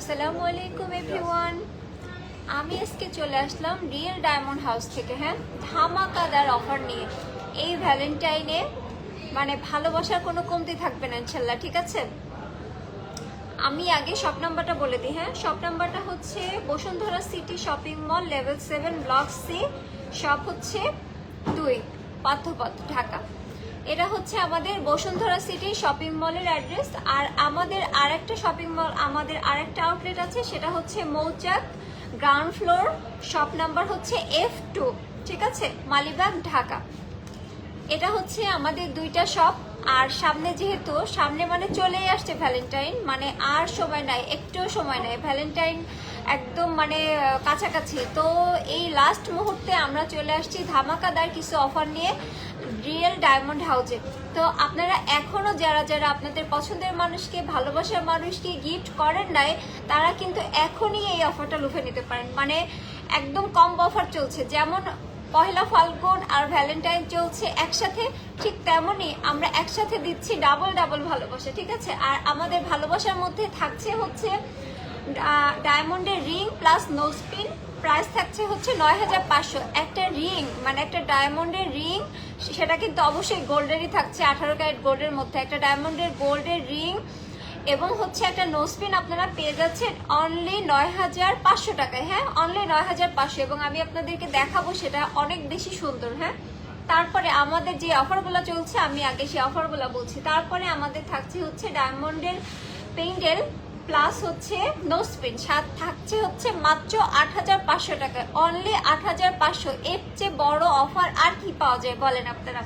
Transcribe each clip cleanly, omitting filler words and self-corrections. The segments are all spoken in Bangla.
আসসালামু আলাইকুম এভরিওয়ান। আমি আজকে চলে আসলাম রিয়েল ডায়মন্ড হাউস থেকে, হ্যাঁ, ধামাকাদার অফার নিয়ে। এই ভ্যালেন্টাইনে মানে ভালোবাসার কোনো কমতি থাকবে না ইনশাল্লাহ, ঠিক আছে। আমি আগে শপ নাম্বারটা বলে দিই, হ্যাঁ। শপ নাম্বারটা হচ্ছে Bashundhara city shopping mall, level 7, block C, shop হচ্ছে 2, পার্থপথ, ঢাকা। এটা হচ্ছে আমাদের বসুন্ধরা সিটি শপিং মলের অ্যাড্রেস। আর আমাদের আরেকটা শপিং মল, আমাদের আরেকটা আউটলেট আছে, সেটা হচ্ছে মৌচাক গ্রাউন্ড ফ্লোর, শপ নাম্বার হচ্ছে F2, ঠিক আছে, মালিবাগ, ঢাকা। এটা হচ্ছে আমাদের দুইটা শপ। আর সামনে যেহেতু সামনে মানে চলেই আসছে ভ্যালেন্টাইন, মানে আর সময় নাই, একটুও সময় নাই, ভ্যালেন্টাইন একদম মানে কাছাকাছি। তো এই লাস্ট মুহূর্তে আমরা চলে আসছি ধামাকাদার কিছু অফার নিয়ে রিয়েল ডায়মন্ড হাউসে। তো আপনারা এখনো যারা যারা আপনাদের পছন্দের মানুষকে, ভালোবাসার মানুষকে গিফট করেন নাই, তারা কিন্তু এখনই এই অফারটা লুফে নিতে পারেন। মানে একদম কম অফার চলছে, যেমন পহেলা ফাল্গুন আর ভ্যালেন্টাইন চলছে একসাথে, ঠিক তেমনই আমরা একসাথে দিচ্ছি ডাবল ডাবল ভালোবাসা, ঠিক আছে। আর আমাদের ভালোবাসার মধ্যে থাকছে হচ্ছে ডায়মন্ডের রিং প্লাস নোজপিন, প্রাইস থাকছে হচ্ছে 9500। একটা রিং মানে একটা ডায়মন্ডের রিং, সেটা কিন্তু অবশ্যই গোল্ডেরই থাকছে, 18 ক্যারেট গোল্ডের মধ্যে একটা ডায়মন্ডের গোল্ডের রিং এবং হচ্ছে একটা নোজপিন আপনারা পেয়ে যাচ্ছেন অনলি 9500 টাকায়, হ্যাঁ, অনলি 9500। এবং আমি আপনাদেরকে দেখাবো, সেটা অনেক বেশি সুন্দর, হ্যাঁ। তারপরে আমাদের যে অফারগুলো চলছে, আমি আগে সেই অফারগুলো বলছি। তারপরে আমাদের থাকছে হচ্ছে ডায়মন্ডের পেইন্টেল প্লাস হচ্ছে নোজপিন, সাথে থাকছে হচ্ছে মাত্র 8500 টাকায়, অনলি 8500। এর চেয়ে বড় অফার আর কি পাওয়া যায় বলেন আপনারা।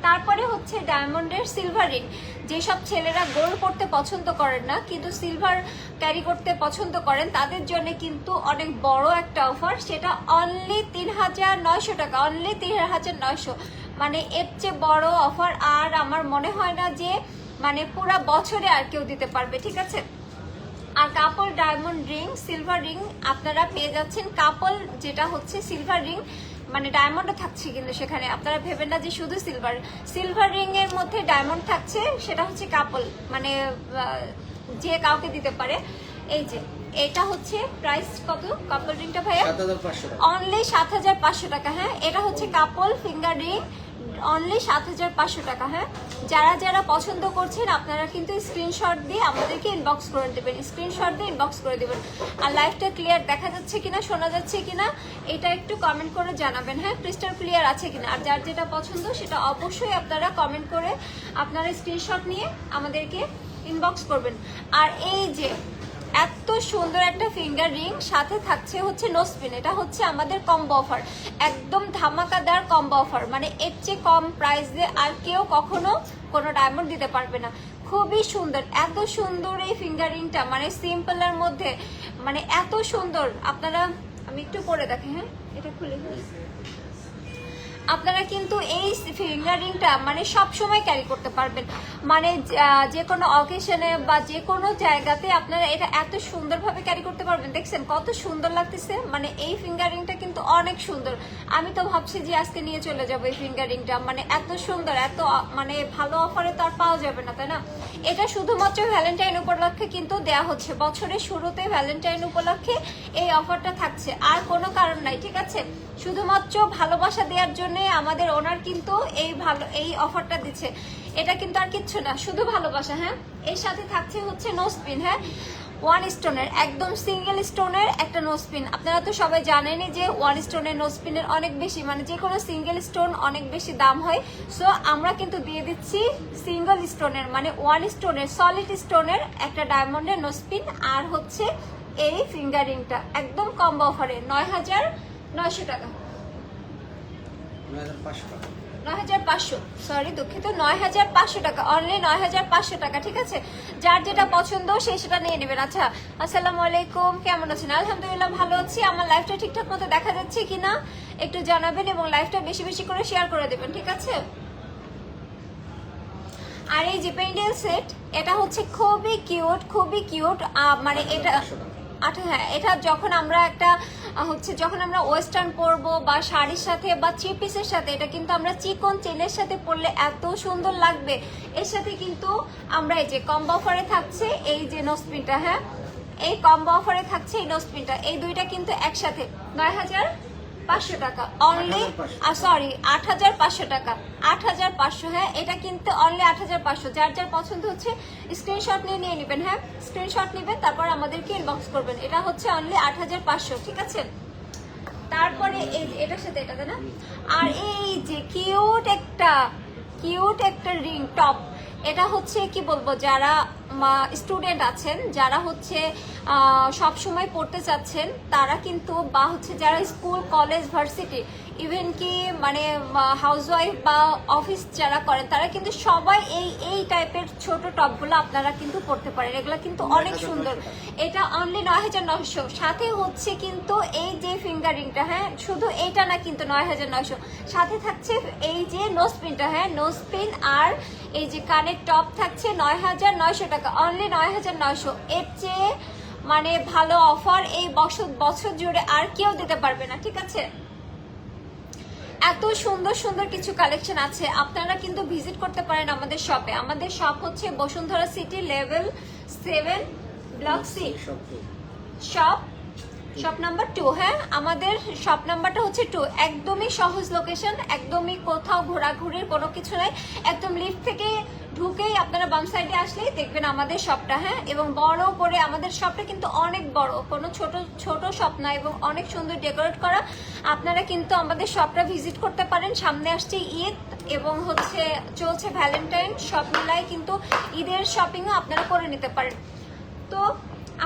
তারপরে হচ্ছে ডায়মন্ডের সিলভার রিং, যেসব ছেলেরা গোল্ড পরতে পছন্দ করেন না কিন্তু সিলভার ক্যারি করতে পছন্দ করেন, তাদের জন্য কিন্তু অনেক বড় একটা অফার, সেটা অনলি 3900 টাকা, অনলি 3900। মানে এর চেয়ে বড় অফার আর আমার মনে হয় না যে মানে পুরা বছরে আর কেউ দিতে পারবে, ঠিক আছে। আর কাপল ডায়মন্ড রিং, সিলভার রিং আপনারা পেয়ে যাচ্ছেন, কাপল যেটা হচ্ছে সিলভার রিং মানে ডায়মন্ডও থাকছে, কিন্তু সেখানে আপনারা ভেবেন না যে শুধু সিলভার, সিলভার রিং এর মধ্যে ডায়মন্ড থাকছে, সেটা হচ্ছে কাপল, মানে যে কাউকে দিতে পারে। এই যে এটা হচ্ছে প্রাইস কত কাপল রিংটা ভাইয়া? অনলি 7500 টাকা, হ্যাঁ। এটা হচ্ছে কাপল ফিঙ্গার রিং, অনলি 7500 টাকা, হ্যাঁ। যারা যারা পছন্দ করছেন আপনারা কিন্তু স্ক্রিনশট দিয়ে আমাদেরকে ইনবক্স করে দেবেন, স্ক্রিনশট দিয়ে ইনবক্স করে দেবেন। আর লাইভটা ক্লিয়ার দেখা যাচ্ছে কিনা, শোনা যাচ্ছে কিনা, এটা একটু কমেন্ট করে জানাবেন, হ্যাঁ, ক্রিস্টাল ক্লিয়ার আছে কিনা। আর যার যেটা পছন্দ সেটা অবশ্যই আপনারা কমেন্ট করে আপনারা স্ক্রিনশট নিয়ে আমাদেরকে ইনবক্স করবেন। আর এই যে এত সুন্দর একটা ফিঙ্গার রিং, সাথে থাকছে হচ্ছে নোজপিন, এটা হচ্ছে আমাদের কম্বো অফার, একদম ধামাকাদার কম্বো অফার। মানে এর চেয়ে কম প্রাইস দিয়ে আর কেউ কখনো কোনো ডায়মন্ড দিতে পারবে না। খুবই সুন্দর, এত সুন্দর এই ফিঙ্গার রিংটা, মানে সিম্পলের মধ্যে মানে এত সুন্দর। আপনারা আমি একটু পরে দেখেন, হ্যাঁ, এটা খুলে খুলে আপনারা কিন্তু এই ফিঙ্গার রিংটা মানে সব সময় ক্যারি করতে পারবেন, মানে যে কোনো অকেশনে বা যে কোনো জায়গাতে আপনারা এটা এত সুন্দরভাবে ক্যারি করতে পারবেন। দেখছেন কত সুন্দর লাগতেছে, মানে এই ফিঙ্গার রিংটা কিন্তু অনেক সুন্দর। আমি তো ভাবছি যে আজকে নিয়ে চলে যাবো এই ফিঙ্গার রিংটা, মানে এত সুন্দর, এত মানে ভালো অফারে তো আর পাওয়া যাবে না, তাই না। এটা শুধুমাত্র ভ্যালেন্টাইন উপলক্ষে কিন্তু দেয়া হচ্ছে, বছরের শুরুতে ভ্যালেন্টাইন উপলক্ষে এই অফারটা থাকছে, আর কোনো কারণ নাই, ঠিক আছে। শুধুমাত্র ভালোবাসা দেওয়ার জন্য আমাদের ওনার কিন্তু এই অফারটা দিচ্ছে, এটা কিন্তু আর কিচ্ছু না, শুধু ভালোবাসা, হ্যাঁ। এর সাথে থাকছে হচ্ছে নোজপিন, হ্যাঁ, 1 স্টোনের, একদম সিঙ্গেল স্টোনের একটা নোজপিন। আপনারা তো সবাই জানেনই যে 1 স্টোনের নোজপিনের অনেক বেশি, মানে যে কোনো সিঙ্গেল স্টোন অনেক বেশি দাম হয়। সো আমরা কিন্তু দিয়ে দিচ্ছি সিঙ্গেল স্টোনের, মানে 1 স্টোনের সলিড স্টোনের একটা ডায়মন্ডের নোজপিন, আর হচ্ছে এই ফিঙ্গার রিংটা একদম কম্বো অফারে 9900 টাকা, 9500, সরি দুঃখিত, 9500 টাকা, অনলি 9500 টাকা, ঠিক আছে। যার যেটা পছন্দ সে সেটা নিয়ে নেবেন। আচ্ছা, আসসালামু আলাইকুম, কেমন আছেন? আলহামদুলিল্লাহ ভালো আছি। আমার লাইফটা ঠিকঠাক মতো দেখা যাচ্ছে কিনা একটু জানাবেন এবং লাইফটা বেশি বেশি করে শেয়ার করে দেবেন, ঠিক আছে। আর এই যে পেন্ডেল সেট, এটা হচ্ছে খুবই কিউট, খুবই কিউট, মানে এটা হ্যাঁ, এটা যখন আমরা একটা হচ্ছে যখন আমরা ওয়েস্টার্ন পরবো বা শাড়ির সাথে বা থ্রি পিসের সাথে, এটা কিন্তু আমরা চিকন চেনের সাথে পরলে এত সুন্দর লাগবে। এর সাথে কিন্তু আমরা এই যে কম্বো অফারে থাকছে এই যে নোজপিনটা, হ্যাঁ, এই কম্বো অফারে থাকছে এই নোজপিনটা, এই দুইটা কিন্তু একসাথে 9,500 টাকা অনলি, সরি 8,500 টাকা, 8,500। হ্যাঁ এটা কিন্তু অনলি 8,500। যার যার পছন্দ হচ্ছে স্ক্রিনশট নিয়ে নেবেন। হ্যাঁ স্ক্রিনশট নেবেন, তারপর আমাদেরকে ইনবক্স করবেন। এটা হচ্ছে অনলি 8,500, ঠিক আছে। তারপরে এই এটার সাথে এটা না, আর এই যে কিউট একটা রিং টপ, এটা হচ্ছে কি বলবো, যারা স্টুডেন্ট আছেন, যারা হচ্ছে সব সময় পড়তে চাচ্ছেন, তারা কিন্তু, বা হচ্ছে যারা স্কুল কলেজ ভার্সিটি ইভেন কি মানে হাউসওয়াইফ বা অফিস যারা করেন, তারা কিন্তু সবাই এই টাইপের ছোট টপগুলো আপনারা কিন্তু পড়তে পারেন। এগুলো কিন্তু অনেক সুন্দর। এটা অনলি 9,900। সাথে হচ্ছে কিন্তু এই যে ফিঙ্গারিংটা, হ্যাঁ শুধু এইটা না কিন্তু 9,900, সাথে থাকছে এই যে নোজপিনটা, হ্যাঁ নোজপিন আর এই যে কানের টপ থাকছে 9,900 টাকা, অনলি 9,900। এর চেয়ে মানে ভালো অফার এই বছর জুড়ে আর কেউ দিতে পারবে না, ঠিক আছে। এত সুন্দর সুন্দর কিছু কালেকশন আছে, আপনারা কিন্তু ভিজিট করতে পারেন আমাদের শপে। আমাদের শপ হচ্ছে Bashundhara city level 7 block C, shop number 2। হ্যাঁ আমাদের শপ নাম্বারটা হচ্ছে 2। একদমই সহজ লোকেশন, একদমই কোথাও ঘোরাঘুরির কোনো কিছু নাই। একদম লিফট থেকে ঢুকেই আপনারা বাম সাইডে আসলেই দেখবেন আমাদের শপটা। হ্যাঁ এবং বড় করে আমাদের শপটা কিন্তু অনেক বড়, কোনো ছোট শপ না, এবং অনেক সুন্দর ডেকোরেট করা। আপনারা কিন্তু আমাদের শপটা ভিজিট করতে পারেন। সামনে আসছে ঈদ এবং হচ্ছে চলছে ভ্যালেন্টাইন, সব মিলাই কিন্তু ঈদের শপিংও আপনারা করে নিতে পারেন। তো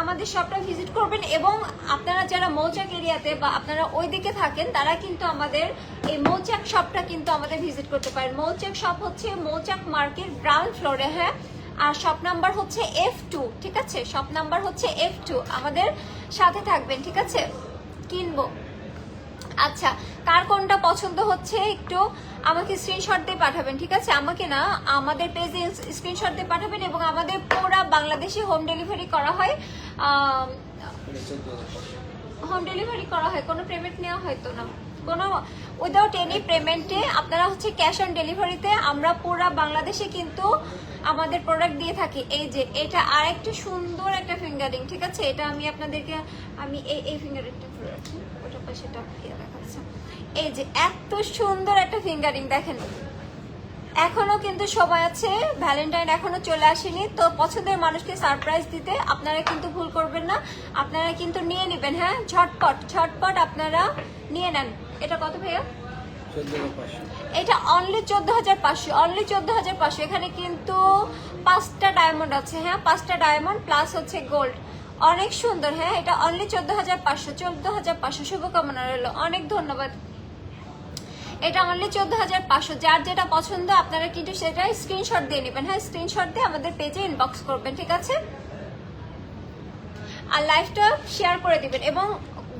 আমাদের শপটা ভিজিট করবেন, এবং আপনারা যারা মৌচাক এরিয়াতে বা আপনারা ওই দিকে থাকেন, তারা কিন্তু আমাদের এই মৌচাক শপটা কিন্তু আমাদের ভিজিট করতে পারেন। মৌচাক শপ হচ্ছে মৌচাক মার্কেট গ্রাউন্ড ফ্লোরে। হ্যাঁ আর শপ নাম্বার হচ্ছে F2, ঠিক আছে। শপ নাম্বার হচ্ছে F2, আমাদের সাথে থাকবেন, ঠিক আছে। কিনবো, আচ্ছা কার কোনটা পছন্দ হচ্ছে একটু আমাকে স্ক্রিনশট দিয়ে পাঠাবেন, ঠিক আছে। আমাকে না, আমাদের পেজে স্ক্রিনশট দিয়ে পাঠাবেন, এবং আমাদের পুরো বাংলাদেশে হোম ডেলিভারি করা হয়। কোনো পেমেন্ট নেওয়া হয়তো না, কোনো উইদাউট এনি পেমেন্টে আপনারা হচ্ছে ক্যাশ অন ডেলিভারিতে আমরা পুরো বাংলাদেশে কিন্তু আমাদের প্রোডাক্ট দিয়ে থাকি। এই যে এটা আর একটা সুন্দর একটা ফিঙ্গারিং, ঠিক আছে। এটা আমি আপনাদেরকে আমি এই ফিঙ্গারিংটা করে রাখি, ওটা পাশেটা দেখাচ্ছি। এই যে এত সুন্দর একটা ফিঙ্গারিং দেখেন, এখনো কিন্তু সময় আছে, ভ্যালেন্টাইন এখনো চলে আসেনি। তো পছন্দের মানুষকে সারপ্রাইজ দিতে আপনারা কিন্তু ভুল করবেন না, আপনারা কিন্তু নিয়ে নেবেন। হ্যাঁ ঝটপট আপনারা নিয়ে নেন। এটা কত ভাইয়া? এটা অনলি 14,500, অনলি 14,500। এখানে কিন্তু 5টা ডায়মন্ড আছে। হ্যাঁ 5টা ডায়মন্ড প্লাস হচ্ছে গোল্ড, অনেক সুন্দর। হ্যাঁ এটা অনলি 14,500। শুভকামনা রইল, অনেক ধন্যবাদ। এটা অনলি 14,500। যার যেটা পছন্দ আপনারা কিন্তু সেটা স্ক্রিনশট দিয়ে নেবেন। হ্যাঁ স্ক্রিনশট দিয়ে আমাদের পেজে ইনবক্স করবেন, ঠিক আছে। আর লাইভটা শেয়ার করে দিবেন, এবং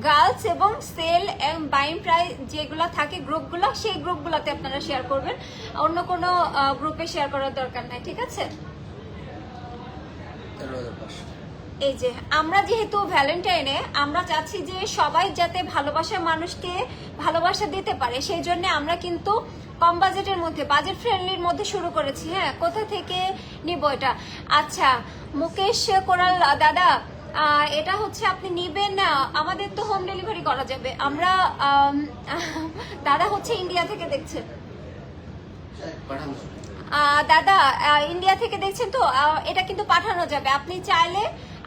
গার্লস এবং সেল এবং বাইং প্রাইস যেগুলো থাকে গ্রুপগুলো, সেই গ্রুপগুলোতে আপনারা শেয়ার করবেন, অন্য কোনো গ্রুপে শেয়ার করার দরকার নাই, ঠিক আছে। এই যে আমরা যেহেতু ভ্যালেন্টাইনে আমরা চাচ্ছি যে সবাই যাতে ভালোবাসার মানুষকে ভালোবাসা দিতে পারে, সেই জন্য আমরা কিন্তু কম বাজেটের মধ্যে, বাজেট ফ্রেন্ডলির মধ্যে শুরু করেছি। হ্যাঁ কোথা থেকে নিব এটা? আচ্ছা মুকেশ কোরাল দাদা, এটা হচ্ছে আপনি নিবেন না, আমাদের তো হোম ডেলিভারি করা যাবে। আমরা দাদা হচ্ছে ইন্ডিয়া থেকে দেখছেন, দাদা ইন্ডিয়া থেকে দেখছেন, তো এটা কিন্তু পাঠানো যাবে। আপনি চাইলে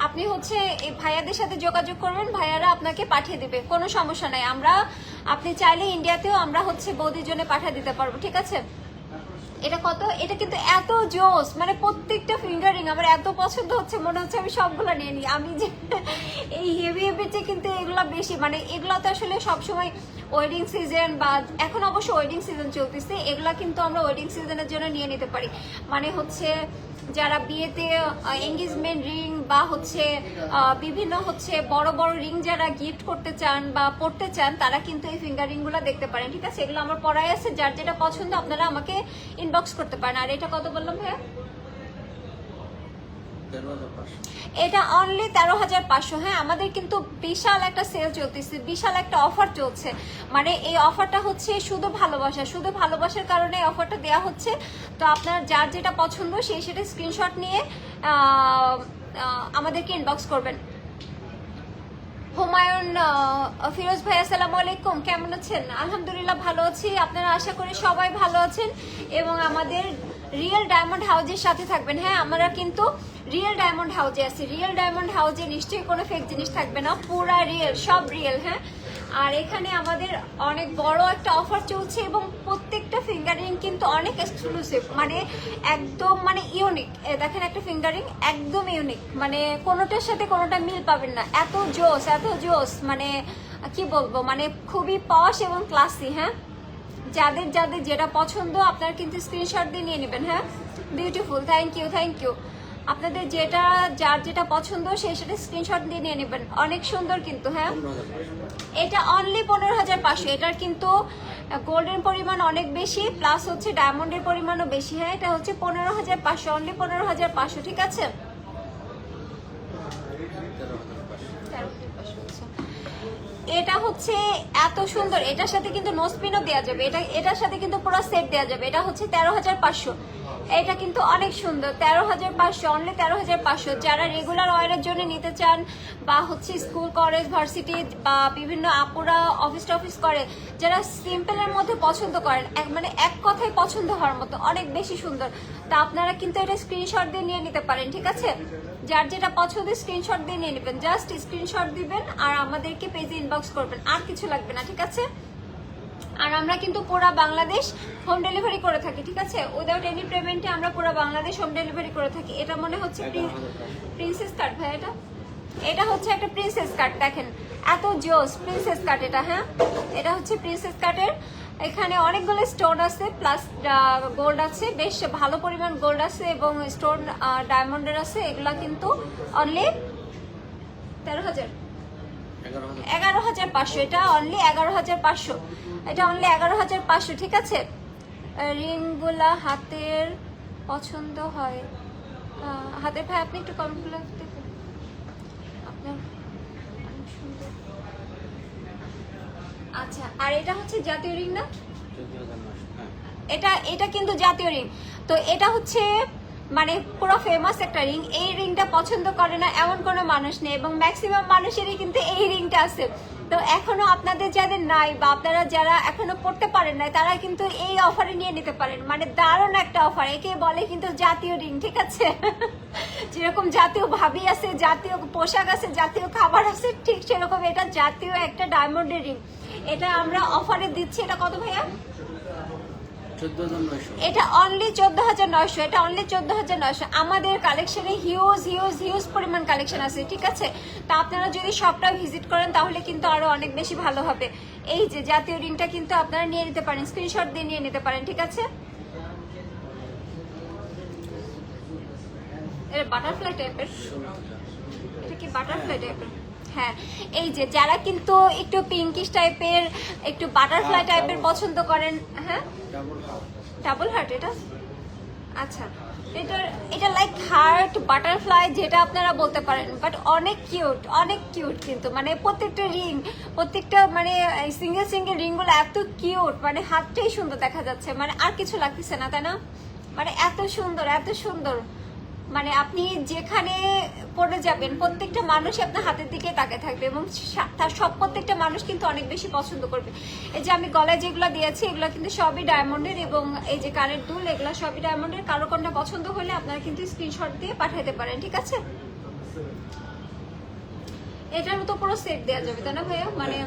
আপনি হচ্ছে এই ভাইয়াদের সাথে যোগাযোগ করবেন, ভাইয়ারা আপনাকে পাঠিয়ে দেবে, কোনো সমস্যা নাই। আমরা আপনি চাইলে ইন্ডিয়াতেও আমরা হচ্ছে বৌদির জন্য পাঠিয়ে দিতে পারবো, ঠিক আছে। এটা কত? এটা কিন্তু এত জোস, মানে প্রত্যেকটা ফিঙ্গারিং আমার এত পছন্দ হচ্ছে, মনে হচ্ছে আমি সবগুলো নিয়ে নিই। আমি যে এই হেভি চেয়ে কিন্তু এগুলো বেশি, মানে এগুলো তো আসলে সবসময় ওয়েডিং সিজন, বা এখন অবশ্য ওয়েডিং সিজন চলতেছে, এগুলা কিন্তু আমরা ওয়েডিং সিজনের জন্য নিয়ে নিতে পারি। মানে হচ্ছে যারা বিয়েতে এঙ্গেজমেন্ট রিং বা হচ্ছে বিভিন্ন হচ্ছে বড় বড় রিং যারা গিফট করতে চান বা পড়তে চান, তারা কিন্তু এই ফিঙ্গারিং গুলা দেখতে পারেন, ঠিক আছে। এগুলো আমার পড়াই আছে, যার যেটা পছন্দ আপনারা আমাকে ইনবক্স করতে পারেন। আর এটা কত বললাম ভাইয়া? এটা অনলি 13,500। হ্যাঁ আমাদের কিন্তু বিশাল একটা সেল চলতেছে, বিশাল একটা অফার চলছে। মানে এই অফারটা হচ্ছে শুধু ভালোবাসার কারণে অফারটা দেওয়া হচ্ছে। তো আপনার যার যেটা পছন্দ সেই সেটা স্ক্রিনশট নিয়ে আমাদেরকে ইনবক্স করবেন। হুমায়ুন ফিরোজ ভাই, আসসালামু আলাইকুম, কেমন আছেন? আলহামদুলিল্লাহ ভালো আছি, আপনারা আশা করি সবাই ভালো আছেন এবং আমাদের রিয়েল ডায়মন্ড হাউজের সাথে থাকবেন। হ্যাঁ, আমরা কিন্তু রিয়েল ডায়মন্ড হাউজে আছি। রিয়েল ডায়মন্ড হাউজে নিশ্চয়ই কোনো ফেক জিনিস থাকবে না, পুরা রিয়েল, সব রিয়েল। হ্যাঁ, আর এখানে আমাদের অনেক বড় একটা অফার চলছে এবং প্রত্যেকটা ফিঙ্গারিং কিন্তু অনেক এক্সক্লুসিভ, মানে একদম মানে ইউনিক। দেখেন একটা ফিঙ্গারিং একদম ইউনিক, মানে কোনোটার সাথে কোনোটা মিল পাবেন না, এত জোস এত জোস, মানে কি বলবো, মানে খুবই পশ এবং ক্লাসি। হ্যাঁ, যাদের যাদের যেটা পছন্দ আপনারা কিন্তু স্ক্রিনশট দিয়ে নিয়ে নেবেন। হ্যাঁ, beautiful, thank you thank you. আপনাদের যেটা যার যেটা পছন্দ সেই সেটা স্ক্রিনশট দিয়ে নিয়ে নেবেন, অনেক সুন্দর কিন্তু। হ্যাঁ, এটা অনলি 15,500। এটার কিন্তু গোল্ডের পরিমাণ অনেক বেশি, প্লাস হচ্ছে ডায়মন্ডের পরিমাণও বেশি। হ্যাঁ, এটা হচ্ছে 15,500, অনলি 15,500। ঠিক আছে, 13,500। এটা হচ্ছে এত সুন্দর, এটার সাথে কিন্তু নোসপিনও দেওয়া যাবে, এটার সাথে কিন্তু পুরো সেট দেওয়া যাবে। এটা হচ্ছে 13,500। এটা কিন্তু অনেক সুন্দর, 13,500, অনলি 13,500। যারা রেগুলার ওয়ারের জন্য নিতে চান বা হচ্ছে স্কুল কলেজ ভার্সিটি বা বিভিন্ন আপুরা অফিস টফিস করে, যারা সিম্পলের মধ্যে পছন্দ করেন, মানে এক কথায় পছন্দ হওয়ার মতো, অনেক বেশি সুন্দর, তা আপনারা কিন্তু এটা স্ক্রিনশট দিয়ে নিয়ে নিতে পারেন। ঠিক আছে, যার যেটা পছন্দ স্ক্রিনশট দিয়ে নিয়ে নেবেন, জাস্ট স্ক্রিনশট দিবেন আর আমাদেরকে পেজে ইনবক্স করবেন, আর কিছু লাগবে না। ঠিক আছে, আর আমরা কিন্তু পুরো বাংলাদেশ হোম ডেলিভারি করে থাকি। ঠিক আছে, উইদাউট এনি পেমেন্টে আমরা পুরো বাংলাদেশ হোম ডেলিভারি করে থাকি। এটা মনে হচ্ছে প্রিন্সেস কাট ভাই, এটা হচ্ছে একটা প্রিন্সেস কাট, দেখেন এত জোস প্রিন্সেস কাট এটা। হ্যাঁ, এটা হচ্ছে প্রিন্সেস কাটের, এখানে অনেকগুলো স্টোন আছে প্লাস গোল্ড আছে, বেশ ভালো পরিমাণ গোল্ড আছে এবং স্টোন ডায়মন্ডের আছে। এগুলা কিন্তু অনলি 11,500। এটা অনলি 11,500, এটা অনলি 11,500। ঠিক আছে, রিংগুলা হাতের পছন্দ হয়, হাতের ভাই আপনি একটু কমেন্টগুলো দেখুন, আপনার অনেক সুন্দর। আচ্ছা, আর এটা হচ্ছে জাতীয় রিং না? এটা কিন্তু জাতীয় রিং। তো এটা হচ্ছে মানে পুরো ফেমাস একটা রিং। এই রিংটা পছন্দ করে না এমন কোনো মানুষ নেই এবং ম্যাক্সিমাম মানুষেরই কিন্তু এই রিংটা আছে। তো এখনো আপনাদের যাদের নাই বা আপনারা যারা এখনো পড়তে পারেন না, তারা কিন্তু এই অফারে নিয়ে নিতে পারেন, মানে দারুণ একটা অফার। একে বলে কিন্তু জাতীয় রিং। ঠিক আছে, যেরকম জাতীয় ভাবি আছে, জাতীয় পোশাক আছে, জাতীয় খাবার আছে, ঠিক সেরকম এটা জাতীয় একটা ডায়মন্ডের রিং। এটা আমরা অফারে দিচ্ছি। এটা কত ভাইয়া? এটা অনলি 14,900। এটা অনলি 14,900। আমাদের কালেকশনে হিউজ হিউজ হিউজ পরিমাণ কালেকশন আছে। ঠিক আছে, তা আপনারা যদি শপটা ভিজিট করেন তাহলে কিন্তু আরো অনেক বেশি ভালো হবে। এই যে জাতীয় রিংটা কিন্তু আপনারা নিয়ে নিতে পারেন, স্ক্রিনশট দিয়ে নিয়ে নিতে পারেন। ঠিক আছে, এটা বাটারফ্লাই টাইপের, এটা কি বাটারফ্লাই টাইপের? হ্যাঁ, এই যে যারা কিন্তু একটু পিঙ্কিশ টাইপের, একটু বাটারফ্লাই টাইপের পছন্দ করেন। হ্যাঁ, ডাবল হার্ট এটা। আচ্ছা, এটা লাইক হার্ট বাটারফ্লাই যেটা আপনারা বলতে পারেন, বাট অনেক কিউট, অনেক কিউট কিন্তু, মানে প্রত্যেকটা রিং, প্রত্যেকটা মানে সিঙ্গেল সিঙ্গেল রিংগুলো এত কিউট, মানে হাতটাই সুন্দর দেখা যাচ্ছে, মানে আর কিছু লাগতেছে না, তাই না? মানে এত সুন্দর এত সুন্দর, মানে আপনি যেখানে পড়ে যাবেন প্রত্যেকটা মানুষই আপনার হাতের দিকে তাকিয়ে থাকবে এবং তার সব প্রত্যেকটা মানুষ কিন্তু অনেক বেশি পছন্দ করবে। এই যে আমি গলায় যেগুলো দিয়েছি এগুলো কিন্তু সবই ডায়মন্ডের এবং এই যে কানের দুল এগুলো সবই ডায়মন্ডের। কারো কোনটা পছন্দ হলে আপনারা কিন্তু স্ক্রিনশট দিয়ে পাঠাতে পারেন। ঠিক আছে, এটার মতো পুরো সেট দেওয়া যাবে, তাই না ভাইয়া? মানে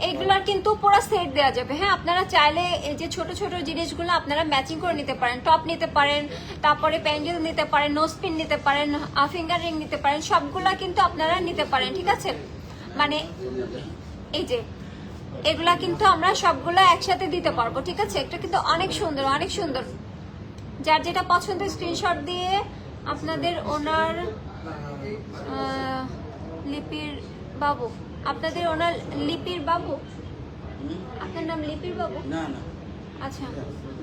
এইগুলার কিন্তু পুরো সেট দেওয়া যাবে। হ্যাঁ, আপনারা চাইলে এই যে ছোট ছোট জিনিসগুলো আপনারা ম্যাচিং করে নিতে পারেন, টপ নিতে পারেন, তারপরে প্যান্ডেল নিতে পারেন, নোজপিন নিতে পারেন, ফিঙ্গার রিং নিতে পারেন, সবগুলা কিন্তু আপনারা নিতে পারেন। ঠিক আছে, মানে এই যে এগুলা কিন্তু আমরা সবগুলা একসাথে দিতে পারবো। ঠিক আছে, এটা কিন্তু অনেক সুন্দর, অনেক সুন্দর। যার যেটা পছন্দ স্ক্রিনশট দিয়ে আপনাদের ওনার লিপির বাবু, আপনাদের ওনার লিপির বাবু, আপনার নাম লিপির বাবু? না না, আচ্ছা,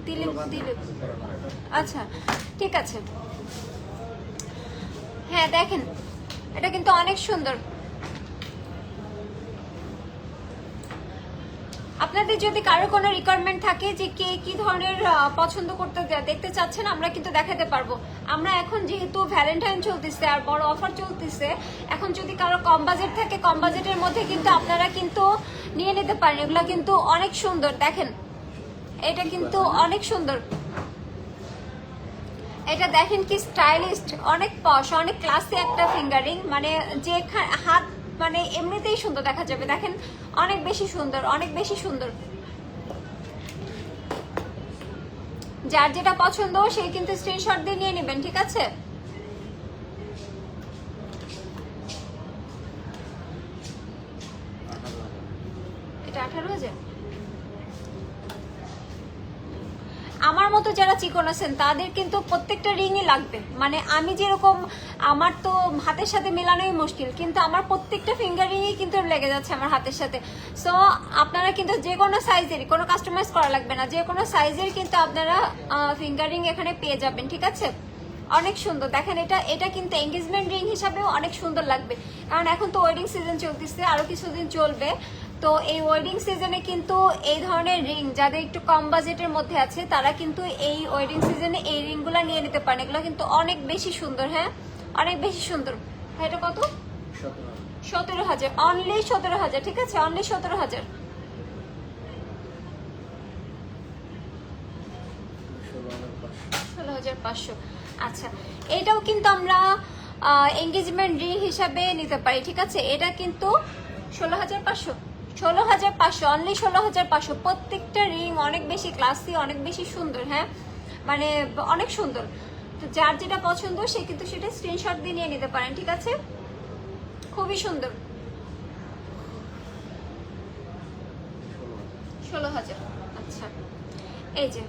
দিলীপ, দিলীপ। আচ্ছা, ঠিক আছে। হ্যাঁ, দেখেন এটা কিন্তু অনেক সুন্দর। আপনাদের যদি কারো কোনো রিকোয়ারমেন্ট থাকে যে কে কি ধরনের পছন্দ করতে দেখতে চাচ্ছেন, আমরা কিন্তু দেখাতে পারবো। আমরা এখন যেহেতু ভ্যালেন্টাইন চলতেছে আর বড় অফার চলতেছে, এখন যদি কারো কম বাজেট থাকে, কম বাজেটের মধ্যে কিন্তু আপনারা কিন্তু নিয়ে নিতে পারেন। এগুলো কিন্তু অনেক সুন্দর, দেখেন এটা কিন্তু অনেক সুন্দর। এটা দেখেন কি স্টাইলিস্ট, অনেক পশ, অনেক ক্লাসি একটা ফিঙ্গারিং, মানে যে হাত মানে এমনিতেই সুন্দর দেখা যাবে। দেখেন অনেক বেশি সুন্দর, অনেক বেশি সুন্দর। যার যেটা পছন্দ সে কিন্তু স্ক্রিনশট দিয়ে নিয়ে নেবেন, ঠিক আছে? এটা 18,000। আমার মতো যারা চিকন আছেন তাদের কিন্তু প্রত্যেকটা রিংই লাগবে। মানে আমি যেরকম, আমার তো হাতের সাথে মেলানোই মুশকিল, কিন্তু আমার প্রত্যেকটা ফিঙ্গার রিংই কিন্তু লেগে যাচ্ছে আমার হাতের সাথে। সো আপনারা কিন্তু যে কোনো সাইজেরই, কোনো কাস্টমাইজ করা লাগবে না, যে কোনো সাইজের কিন্তু আপনারা ফিঙ্গার রিং এখানে পেয়ে যাবেন, ঠিক আছে? অনেক সুন্দর। দেখেন এটা কিন্তু এঙ্গেজমেন্ট রিং হিসাবেও অনেক সুন্দর লাগবে, কারণ এখন তো ওয়েডিং সিজন চলতেছে, আরো কিছুদিন চলবে। তো এই ওয়েডিং সিজনে কিন্তু এই ধরনের রিং যাদের একটু কম বাজেটের মধ্যে আছে তারা কিন্তু এই ওয়েডিং সিজনে এই রিংগুলো নিয়ে নিতে পারেন। এগুলো কিন্তু অনেক বেশি সুন্দর, হ্যাঁ অনেক বেশি সুন্দর। এটা কত? 17,000, অনলি 17,000, ঠিক আছে? অনলি 17,000। 16,500। আচ্ছা, এটাও কিন্তু আমরা এঙ্গেজমেন্ট রিং হিসাবে নিতে পারি, ঠিক আছে? এটা কিন্তু 16,500, 16,500, অনলি 16,500। প্রত্যেকটা রিং অনেক বেশি ক্লাসি, অনেক বেশি সুন্দর, হ্যাঁ মানে অনেক সুন্দর। তো যার যেটা পছন্দ সে কিন্তু সেটা স্ক্রিনশট দিয়ে নিয়ে নিতে পারেন, ঠিক আছে? খুবই সুন্দর। 16,000। আচ্ছা, এই যে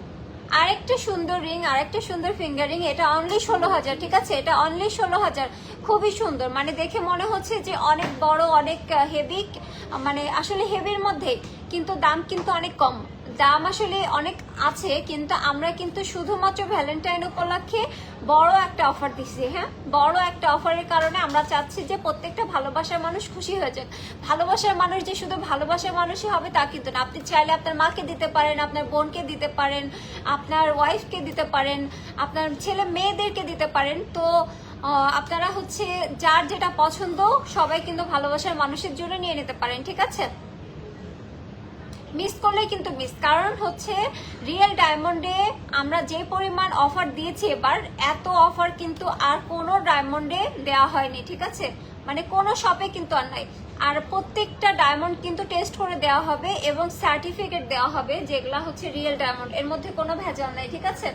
আরেকটা সুন্দর রিং, আরেকটা সুন্দর ফিঙ্গার রিং, এটা অনলি 16,000, ঠিক আছে? এটা অনলি 16,000। খুবই সুন্দর, মানে দেখে মনে হচ্ছে যে অনেক বড়, অনেক হেভি, মানে আসলে হেভির মধ্যে কিন্তু দাম কিন্তু অনেক কম। দাম আসলে অনেক আছে, কিন্তু আমরা কিন্তু শুধুমাত্র ভ্যালেন্টাইন উপলক্ষে বড় একটা অফার দিচ্ছি, হ্যাঁ বড় একটা অফারের কারণে আমরা চাচ্ছি যে প্রত্যেকটা ভালোবাসার মানুষ খুশি হয়ে যাক। ভালোবাসার মানুষ যে শুধু ভালোবাসার মানুষই হবে তা কিন্তু না। আপনি চাইলে আপনার মাকে দিতে পারেন, আপনার বোনকে দিতে পারেন, আপনার ওয়াইফকে দিতে পারেন, আপনার ছেলে মেয়েদেরকে দিতে পারেন। তো আপনারা হচ্ছে যার যেটা পছন্দ সবাই কিন্তু ভালোবাসার মানুষের জন্য নিয়ে নিতে পারেন, ঠিক আছে? মিস করলে কিন্তু মিস, কারণ হচ্ছে রিয়েল ডায়মন্ডে আমরা যে পরিমাণ অফার দিয়েছি এবার, এত অফার কিন্তু আর কোনো ডায়মন্ডে দেওয়া হয়নি, ঠিক আছে? মানে কোনো শপে কিন্তু আর নাই। আর প্রত্যেকটা ডায়মন্ড কিন্তু টেস্ট করে দেওয়া হবে এবং সার্টিফিকেট দেওয়া হবে যেগুলা হচ্ছে রিয়েল ডায়মন্ড, এর মধ্যে কোনো ভেজাল নাই, ঠিক আছে?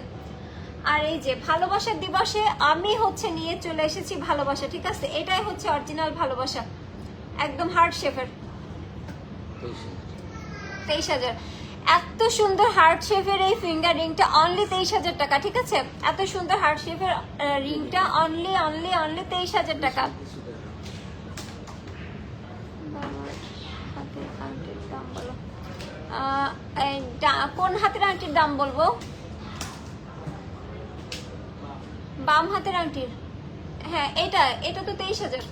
আর এই যে ভালোবাসার দিবসে আমি হচ্ছে নিয়ে চলে এসেছি ভালোবাসা, ঠিক আছে? এটাই হচ্ছে অরিজিনাল ভালোবাসা, একদম হার্ট শেপের। 23,000। এত সুন্দর হার্ট শেপের এই ফিঙ্গার রিংটা অনলি 23,000 টাকা, ঠিক আছে? এত সুন্দর হার্ট শেপের রিংটা অনলি অনলি অনলি 23,000 টাকা। কোন হাতের আংটির দাম বলবো? বাম হাতের আংটির, হ্যাঁ এটা তো 23,000।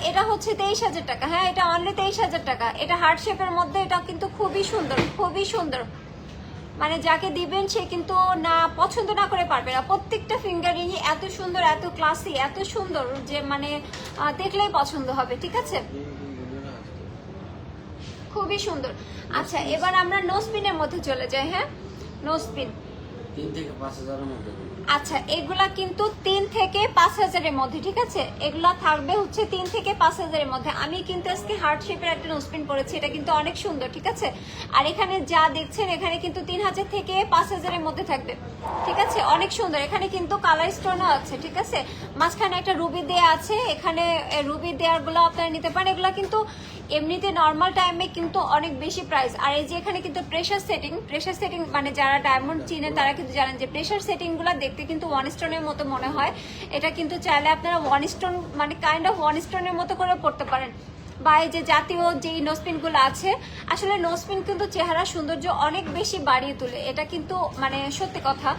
এটা হচ্ছে 23,000 টাকা, হ্যাঁ এটা অনলি 23,000 টাকা। এটা হার্ট শেপের মধ্যে, এটা কিন্তু খুবই সুন্দর, খুবই সুন্দর। মানে যাকে দিবেন সে কিন্তু না পছন্দ না করে পারবে না। প্রত্যেকটা ফিঙ্গারিং এত সুন্দর, এত ক্লাসি, এত সুন্দর যে মানে দেখলেই পছন্দ হবে, ঠিক আছে? খুবই সুন্দর। আচ্ছা, এবার আমরা নো স্পিনের মধ্যে চলে যাই। হ্যাঁ, নো স্পিন 3 থেকে 5,000 এর মধ্যে। আচ্ছা, এগুলা কিন্তু 3 থেকে 5,000 এর মধ্যে, ঠিক আছে? এগুলা থাকবে হচ্ছে 3 থেকে 5,000 এর মধ্যে। আমি কিন্তু আজকে হার্ট শেপের একটা নোসপিন পরেছি, এটা কিন্তু অনেক সুন্দর, ঠিক আছে? আর এখানে যা দেখছেন এখানে কিন্তু 3,000 থেকে 5,000 এর মধ্যে থাকবে, ঠিক আছে? অনেক সুন্দর। এখানে কিন্তু কালার স্টোনও আছে, ঠিক আছে? মাঝখানে একটা রুবি দেয়া আছে, এখানে রুবি দেয়ার গুলো আপনারা নিতে পারেন। এগুলা কিন্তু এমনিতে নর্মাল টাইমে কিন্তু অনেক বেশি প্রাইস। আর এই যে এখানে কিন্তু প্রেসার সেটিং মানে যারা ডায়মন্ড চিনেন তারা কিন্তু জানেন যে প্রেসার সেটিং গুলো দেখতে কিন্তু ওয়ান স্টোনের মতো মনে হয়। এটা কিন্তু চাইলে আপনারা ওয়ান স্টোন মানে কাইন্ড অফ ওয়ান স্টোনের মতো করে পড়তে পারেন। বা এই যে জাতীয় যে নোসপিন গুলো আছে, আসলে নোসপিন কিন্তু চেহারা সৌন্দর্য অনেক বেশি বাড়িয়ে তোলে। এটা কিন্তু মানে সত্যি কথা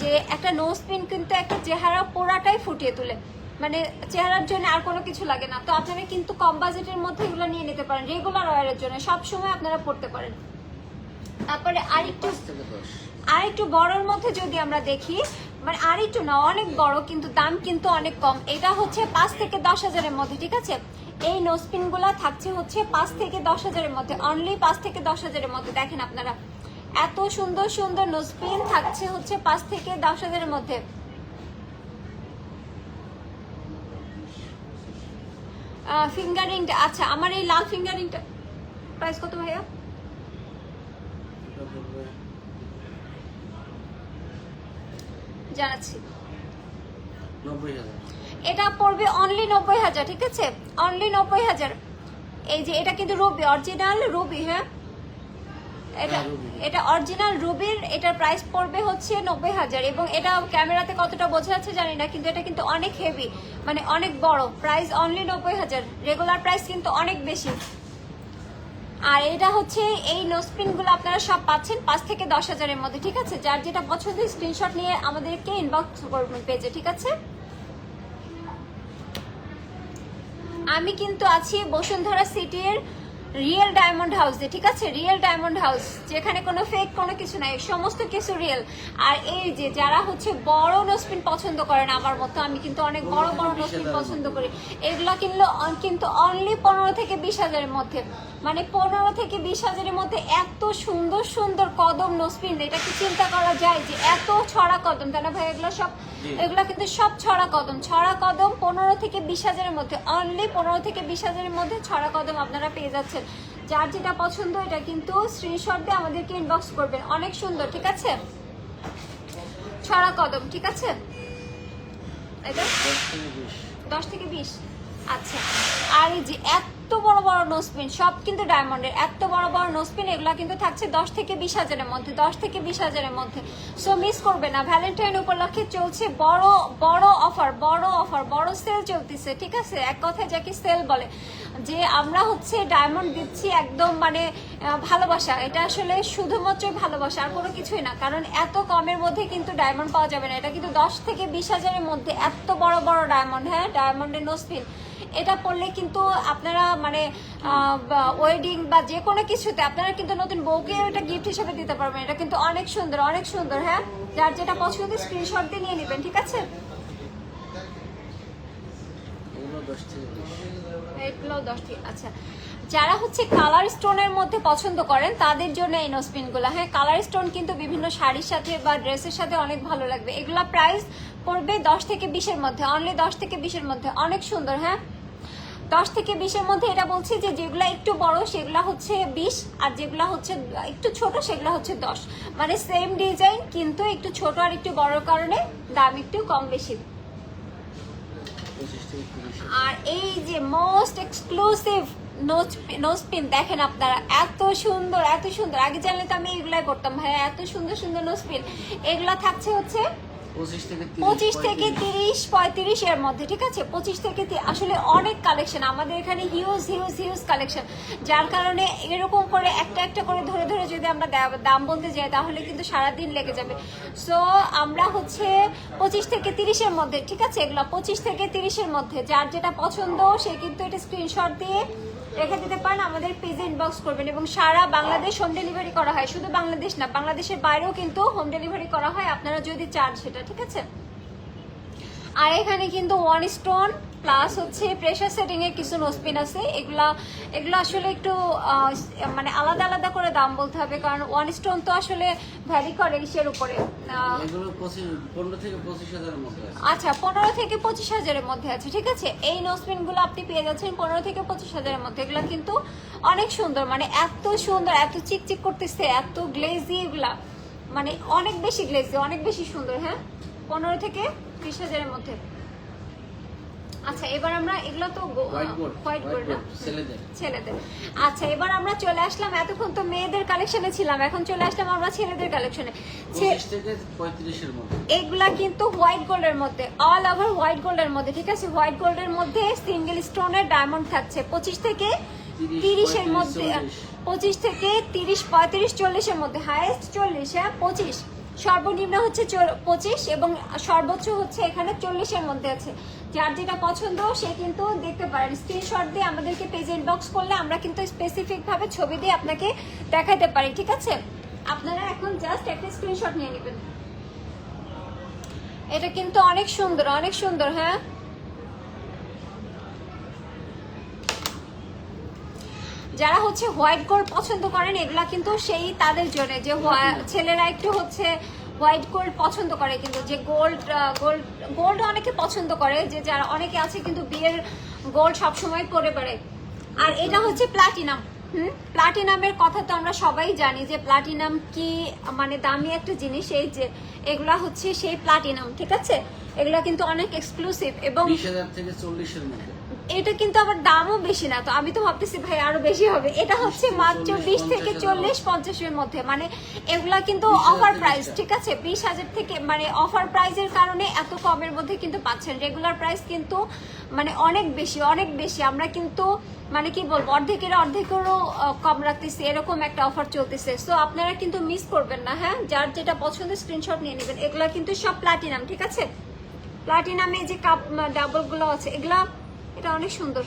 যে একটা নোসপিন কিন্তু একটা চেহারা পুরাটাই ফুটিয়ে তোলে। মানে চেহারার জন্য আর কোনো কিছু লাগে না। তো আপনারা কিন্তু কম বাজেটের মধ্যে এগুলো নিয়ে নিতে পারেন, রেগুলার ওয়্যারের জন্য সব সময় আপনারা পড়তে পারেন। তারপরে আরেকটু বড়র মধ্যে যদি আমরা দেখি, মানে আরেকটু না অনেক বড়, কিন্তু দাম কিন্তু অনেক কম। এটা হচ্ছে 5 থেকে 10 হাজারের মধ্যে, ঠিক আছে। এই নোজপিন গুলা থাকছে হচ্ছে 5 থেকে 10 হাজারের মধ্যে, অনলি 5 থেকে 10 হাজারের মধ্যে। দেখেন আপনারা এত সুন্দর সুন্দর নোজপিন থাকছে হচ্ছে 5 থেকে 10 হাজারের মধ্যে। ফিঙ্গারিংটা, আচ্ছা আমার এই লাল ফিঙ্গারিংটা প্রাইস কত ভাইয়া? জানাচ্ছি, 90,000। এটা পড়বে অনলি 90,000, ঠিক আছে, অনলি 90,000। এই যে এটা কিন্তু রুবি, অরিজিনাল রুবি, হ্যাঁ এটা এটা অরিজিনাল রুবির, এটার প্রাইস পড়বে হচ্ছে 90,000। এবং এটা ক্যামেরাতে কতটা বোঝা যাচ্ছে জানি না, কিন্তু এটা কিন্তু অনেক হেভি, মানে অনেক বড়। প্রাইস অনলি 90,000, রেগুলার প্রাইস কিন্তু অনেক বেশি। আর এটা হচ্ছে এই নোজপিন গুলো আপনারা সব পাচ্ছেন 5 থেকে 10 হাজারের মধ্যে, ঠিক আছে। যার যেটা পছন্দ স্ক্রিনশট নিয়ে আমাদেরকে ইনবক্স করবেন পেজে, ঠিক আছে। আমি কিন্তু আছি বসুন্ধরা সিটির রিয়েল ডায়মন্ড হাউসে, ঠিক আছে, রিয়েল ডায়মন্ড হাউস, যেখানে কোনো ফেক কোনো কিছু নাই, সমস্ত কিছু রিয়েল। আর এই যে যারা হচ্ছে বড় নোজপিন পছন্দ করেন আমার মতো, আমি কিন্তু অনেক বড় বড় নোজপিন পছন্দ করি, এগুলো কিন্তু অনলি 15 থেকে 20 হাজারের মধ্যে, মানে 15 থেকে 20 হাজারের মধ্যে এত সুন্দর সুন্দর কদম নোজপিন। এটা কি চিন্তা করা যায় যে এত ছড়া কদম, তাই না ভাই? এগুলো কিন্তু সব ছড়া কদম 15 থেকে 20 হাজারের মধ্যে, অনলি 15 থেকে 20 হাজারের মধ্যে ছড়া কদম আপনারা পেয়ে যাচ্ছেন। যার যেটা পছন্দ এটা কিন্তু স্ক্রিনশট দিয়ে আমাদেরকে ইনবক্স করবেন। অনেক সুন্দর, ঠিক আছে, ছড়া কদম, ঠিক আছে। এটা 10 থেকে 20, আচ্ছা। আর এই যে এত বড় বড় নোজপিন, সব কিন্তু ডায়মন্ডের, এত বড় বড় নোজপিন, এগুলা কিন্তু থাকছে 10 থেকে 20 হাজারের মধ্যে, 10 থেকে 20 হাজারের মধ্যে। সো মিস করবে না, ভ্যালেন্টাইন উপলক্ষে চলছে বড় বড় অফার, বড় সেল চলতেছে, ঠিক আছে। এক কথায় যাকে সেল বলে, যে আমরা হচ্ছে ডায়মন্ড দিচ্ছি একদম, মানে ভালোবাসা, এটা আসলে শুধুমাত্রই ভালোবাসা, আর কোনো কিছুই না। কারণ এত কমের মধ্যে কিন্তু ডায়মন্ড পাওয়া যাবে না। এটা কিন্তু 10 থেকে 20 হাজারের মধ্যে এত বড় বড় ডায়মন্ড, হ্যাঁ, ডায়মন্ডের নোজপিন। এটা পড়লে কিন্তু আপনারা মানে ওয়েডিং বা যে কোনো কিছুতে আপনারা কিন্তু নতুন বউকে এটা গিফট হিসেবে দিতে পারবেন। এটা কিন্তু অনেক সুন্দর, অনেক সুন্দর, হ্যাঁ। যার যেটা পছন্দ স্ক্রিনশট দিয়ে নিয়ে নেবেন, ঠিক আছে। এগুলো 10 থেকে, আচ্ছা। যারা হচ্ছে কালার স্টোনের মধ্যে পছন্দ করেন তাদের জন্য এই নোজপিন গুলা, হ্যাঁ। কালার স্টোন কিন্তু বিভিন্ন শাড়ির সাথে বা ড্রেসের সাথে অনেক ভালো লাগবে। এগুলা প্রাইস পড়বে 10 থেকে 20-এর মধ্যে, অনলি 10 থেকে 20-এর মধ্যে, অনেক সুন্দর, হ্যাঁ। 10 থেকে 20-এর মধ্যে এটা বলছি যে যেগুলা একটু বড় সেগুলা হচ্ছে 20, আর যেগুলা হচ্ছে একটু ছোট সেগুলা হচ্ছে 10। মানে সেম ডিজাইন কিন্তু একটু ছোট আর একটু বড়র কারণে দাম একটু কম বেশি। আর এই যে মোস্ট এক্সক্লুসিভ নোজপিন দেখেন আপনারা, এত সুন্দর, এত সুন্দর। আগে জানলে তো আমি এগুলাই করতাম ভাই, এত সুন্দর সুন্দর নোজপিন। এগুলা থাকছে হচ্ছে 25 থেকে 30, 35 এর মধ্যে, ঠিক আছে। 25 থেকে আসলে অনেক কালেকশন আমাদের এখানে, হিউজ হিউজ হিউজ কালেকশন। যার কারণে এরকম করে একটা একটা করে ধরে ধরে যদি আমরা দাম বলতে যাই তাহলে কিন্তু সারাদিন লেগে যাবে। সো আমরা হচ্ছে 25 থেকে 30 এর মধ্যে, ঠিক আছে। এগুলো 25 থেকে 30 এর মধ্যে, যার যেটা পছন্দ সে কিন্তু এটা স্ক্রিনশট দিয়ে রেখে দিতে পারেন, আমাদের পেজে ইনবক্স করবেন। এবং সারা বাংলাদেশ হোম ডেলিভারি করা হয়, শুধু বাংলাদেশ না, বাংলাদেশের বাইরেও কিন্তু হোম ডেলিভারি করা হয় আপনারা যদি চান সেটা, ঠিক আছে। আর এখানে কিন্তু 1 স্টোন প্লাস হচ্ছে প্রেশার সেটিং এর কিছু নোজপিন আছে। এগুলো আসলে একটু মানে আলাদা আলাদা করে দাম বলতে হবে, কারণ 1 স্টোন তো আসলে ভ্যারি করে ইসের উপরে। এগুলো 15 থেকে 25 হাজারের মধ্যে আছে, আচ্ছা, 15 থেকে 25 হাজারের মধ্যে আছে, ঠিক আছে। এই নোজপিন গুলো আপনি পেয়ে যাচ্ছেন 15 থেকে 25 হাজারের মধ্যে। এগুলো কিন্তু অনেক সুন্দর, মানে এত সুন্দর, এত চিকচিক করতেছে, এত গ্লেজি, এগুলা মানে অনেক বেশি গ্লেজি, অনেক বেশি সুন্দর, হ্যাঁ। 15 থেকে 20 হাজারের মধ্যে। আচ্ছা, এবার আমরা এগুলো তো হোয়াইট গোল্ড না, ছেলেদের। আচ্ছা, এবার আমরা চলে আসলাম, এতক্ষণ তো মেয়েদের কালেকশনে ছিলাম, এখন চলে আসলাম আমরা ছেলেদের কালেকশনে। 25 থেকে 35 এর মধ্যে। এগুলা কিন্তু হোয়াইট গোল্ডের মধ্যে, অল ওভার হোয়াইট গোল্ডের মধ্যে, ঠিক আছে। হোয়াইট গোল্ডের মধ্যে সিঙ্গেল স্টোনের ডায়মন্ড থাকছে 25 থেকে 30 এর মধ্যে, 25 থেকে 30, 35, 40 এর মধ্যে, হাইয়েস্ট 40, হ্যাঁ 25। সর্বনিম্ন হচ্ছে 25 এবং সর্বোচ্চ হচ্ছে এখানে 40-এর মধ্যে আছে। যার যেটা পছন্দ সে কিন্তু দেখতে পারেন, স্ক্রিনশট দিয়ে আমাদেরকে পেজে ইনবক্স করলে আমরা কিন্তু স্পেসিফিক ভাবে ছবি দিয়ে আপনাকে দেখাতে পারি, ঠিক আছে? আপনারা এখন জাস্ট একটা স্ক্রিনশট নিয়ে নেবেন। এটা কিন্তু অনেক সুন্দর, অনেক সুন্দর। হ্যাঁ, যারা হচ্ছে হোয়াইট গোল্ড পছন্দ করেন এগুলা কিন্তু সেই তাদের জন্য, যে ছেলেরা একটু হচ্ছে হোয়াইট গোল্ড পছন্দ করে, কিন্তু যে গোল্ড গোল্ড গোল্ড অনেকে পছন্দ করে, যে যারা অনেকে আছে কিন্তু বিয়ের গোল্ড সবসময় পরে বেড়ে। আর এটা হচ্ছে প্লাটিনাম। প্লাটিনামের কথা তো আমরা সবাই জানি যে প্লাটিনাম কি মানে দামি একটা জিনিস। এই যে এগুলা হচ্ছে সেই প্লাটিনাম, ঠিক আছে? এগুলা কিন্তু অনেক এক্সক্লুসিভ এবং 20,000 থেকে 40-এর মধ্যে। এটা কিন্তু আবার দামও বেশি না, তো আমি তো ভাবতেছি ভাই আরো বেশি হবে। এটা হচ্ছে মাত্র 20 থেকে 40-50-এর মধ্যে, মানে এগুলা কিন্তু 20,000 অফার থেকে প্রাইস, start। ঠিক আছে? 20,000 থেকে, মানে অফার প্রাইসের কারণে এত কমের মধ্যে কিন্তু পাচ্ছেন। রেগুলার প্রাইস কিন্তু মানে অনেক বেশি, অনেক বেশি। আমরা কিন্তু মানে কি বলবো, অর্ধেকেরও কম রাখতেছি, এরকম একটা অফার চলতেছে। সো আপনারা কিন্তু মিস করবেন না। হ্যাঁ, যার যেটা পছন্দ স্ক্রিনশট নিয়ে নেবেন। এগুলা কিন্তু সব প্লাটিনাম, ঠিক আছে? প্লাটিনামে যে কাপ ডাবল গুলো আছে এগুলা, এটা অনেক সুন্দর।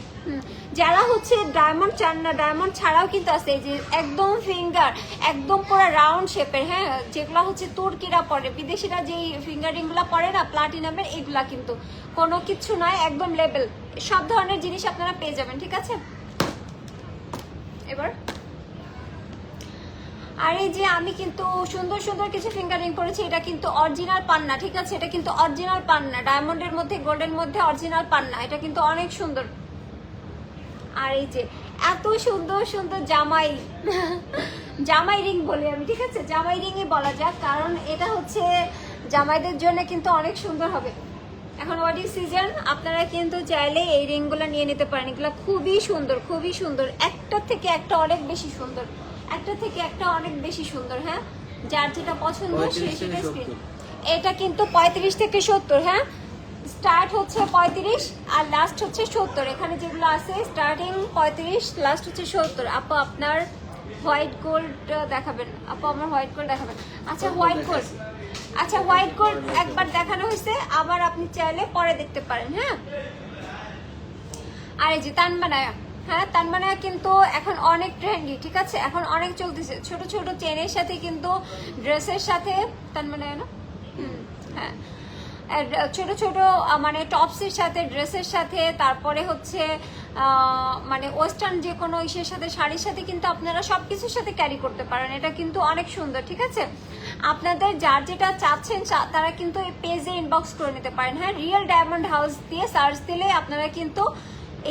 যারা হচ্ছে ডায়মন্ড চান না, ডায়মন্ড ছাড়াও কিন্তু আছে এই যে একদম ফিঙ্গার, একদম পুরো রাউন্ড শেপের। হ্যাঁ, যেগুলো হচ্ছে তুর্কিরা পরে, বিদেশিরা যেই ফিঙ্গারিং গুলা পরে না প্লাটিনামের, এগুলা কিন্তু কোনো কিছু নয়, একদম লেভেল। সব ধরনের জিনিস আপনারা পেয়ে যাবেন, ঠিক আছে? এবার আর এই যে আমি কিন্তু সুন্দর সুন্দর কিছু ফিঙ্গারিং করেছি, এটা কিন্তু অরিজিনাল পান্না, ঠিক আছে? এটা কিন্তু অরিজিনাল পান্না, ডায়মন্ডের মধ্যে গোল্ডের মধ্যে অরিজিনাল পান্না। এটা কিন্তু অনেক সুন্দর। আর এই যে এত সুন্দর সুন্দর জামাই জামাই রিং বলি আমি, ঠিক আছে? জামাই রিংই বলা যাক, কারণ এটা হচ্ছে জামাইদের জন্য কিন্তু অনেক সুন্দর হবে। এখন ওয়েডিং সিজন, আপনারা কিন্তু চাইলে এই রিংগুলো নিয়ে নিতে পারেন। এগুলো খুবই সুন্দর, খুবই সুন্দর, একটা থেকে একটা অনেক বেশি সুন্দর, একটা থেকে একটা অনেক বেশি সুন্দর। হ্যাঁ, যার যেটা পছন্দ সে 35 সেটা থেকে স্ক্রিন। 70। এটা কিন্তু 35 থেকে 70। হ্যাঁ, স্টার্ট হচ্ছে 35 আর লাস্ট হচ্ছে 70। এখানে যেগুলো আছে স্টার্টিং 35, লাস্ট হচ্ছে 70। আপু আপনার হোয়াইট গোল্ড দেখাবেন? আপু আমার হোয়াইট গোল্ড দেখাবেন? আচ্ছা হোয়াইট গোল্ড, আচ্ছা হোয়াইট গোল্ড একবার দেখানো হয়েছে, আবার আপনি চাইলে পরে দেখতে পারেন। হ্যাঁ, আর এই যে তানবানায়া, হ্যাঁ তানবানায়া কিন্তু এখন অনেক ট্রেন্ডি, ঠিক আছে? এখন অনেক চলতেছে। ছোট ছোট চেনের সাথে কিন্তু ড্রেসের সাথে তানবানায়া না, হ্যাঁ, ছোট ছোট মানে টপসের সাথে, ড্রেসের সাথে, তারপরে হচ্ছে মানে ওয়েস্টার্ন যে কোনো ইসের সাথে, শাড়ির সাথে কিন্তু আপনারা সবকিছুর সাথে ক্যারি করতে পারেন। এটা কিন্তু অনেক সুন্দর, ঠিক আছে? আপনাদের যার যেটা চাচ্ছেন তারা কিন্তু এই পেজে ইনবক্স করে নিতে পারেন। হ্যাঁ, রিয়েল ডায়মন্ড হাউস দিয়ে সার্চ দিলে আপনারা কিন্তু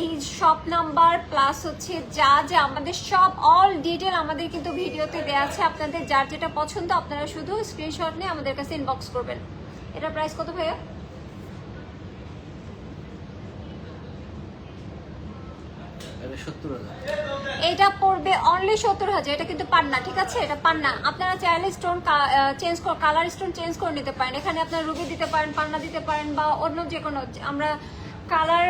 এই শপ নাম্বার প্লাস হচ্ছে যা যা আমাদের সব অল ডিটেল আমাদের কিন্তু ভিডিওতে দেওয়া আছে। আপনাদের যার যেটা পছন্দ আপনারা শুধু স্ক্রিনশট নিয়ে আমাদের কাছে ইনবক্স করবেন। এটা প্রাইস কত ভাইয়া? এটা 70,000। এটা পড়বে অনলি 70,000। এটা কিন্তু পান্না, ঠিক আছে? এটা পান্না। আপনারা চাইলে স্টোন চেঞ্জ করে, কালার স্টোন চেঞ্জ করে নিতে পারেন। এখানে আপনার রুবি দিতে পারেন, পান্না দিতে পারেন, বা অন্য যে কোনো আমরা কালার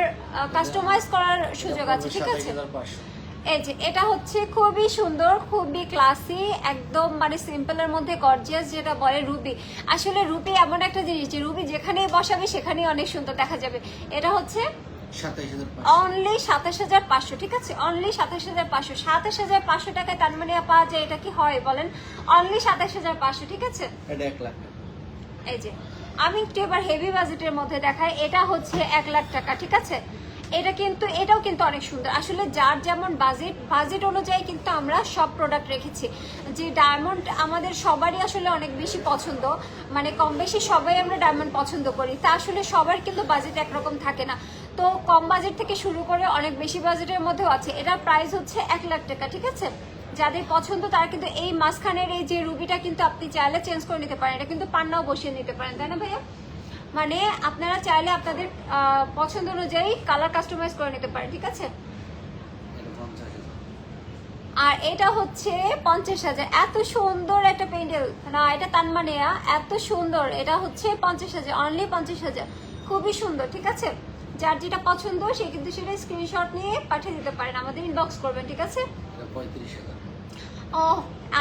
কাস্টমাইজ করার সুযোগ আছে, ঠিক আছে? 27,500। এই যে এটা হচ্ছে খুবই সুন্দর, খুবই ক্লাসি, একদম মানে সিম্পলের মধ্যে গর্জিয়াস, যেটা বলে রুবি। আসলে রুবি এমন একটা জিনিস যে রুবি যেখানেই বসাবে সেখানেই অনেক সুন্দর দেখা যাবে। এটা হচ্ছে 27,500। অনলি 27,500, ঠিক আছে? অনলি 27,500। 27,500 টাকায় তানমানিয়া পাওয়া যায়, এটা কি হয় বলেন? অনলি 27,500, ঠিক আছে? এটা 1 লাখ টাকা। এই যে আমি একটু এবার হেভি বাজেটের মধ্যে দেখাই। এটা হচ্ছে 1 লাখ টাকা, ঠিক আছে? এটা কিন্তু এটাও কিন্তু অনেক সুন্দর। আসলে যার যেমন বাজেট অনুযায়ী কিন্তু আমরা সব প্রোডাক্ট রেখেছি। যে ডায়মন্ড আমাদের সবারই আসলে অনেক বেশি পছন্দ, মানে কম বেশি সবাই আমরা ডায়মন্ড পছন্দ করি। তা আসলে সবার কিন্তু বাজেট একরকম থাকে না। তো কম বাজেট থেকে শুরু করে অনেক বেশি বাজেটের মধ্যেও আছে। এটার প্রাইস হচ্ছে 1 লাখ টাকা, ঠিক আছে? যাদের পছন্দ তারা কিন্তু এই মাঝখানের এই যে রুবিটা কিন্তু আপনি চাইলে চেঞ্জ করে নিতে পারেন। এটা কিন্তু পান্নাও বসিয়ে নিতে পারেন, তাই না ভাইয়া? মানে আপনারা চাইলে আপনাদের পছন্দ অনুযায়ী কালার কাস্টমাইজ করে নিতে পারেন, ঠিক আছে? এটা 50,000। আর এটা হচ্ছে 50,000। এত সুন্দর একটা প্যান্ডেল না, এটা তানমানিয়া, এত সুন্দর। এটা হচ্ছে 50,000, অনলি 50,000। খুবই সুন্দর, ঠিক আছে? যার যেটা পছন্দ সে কিন্তু সেটা স্ক্রিনশট নিয়ে পাঠিয়ে দিতে পারেন, আমাদের ইনবক্স করবেন, ঠিক আছে? এটা 35,000। ও,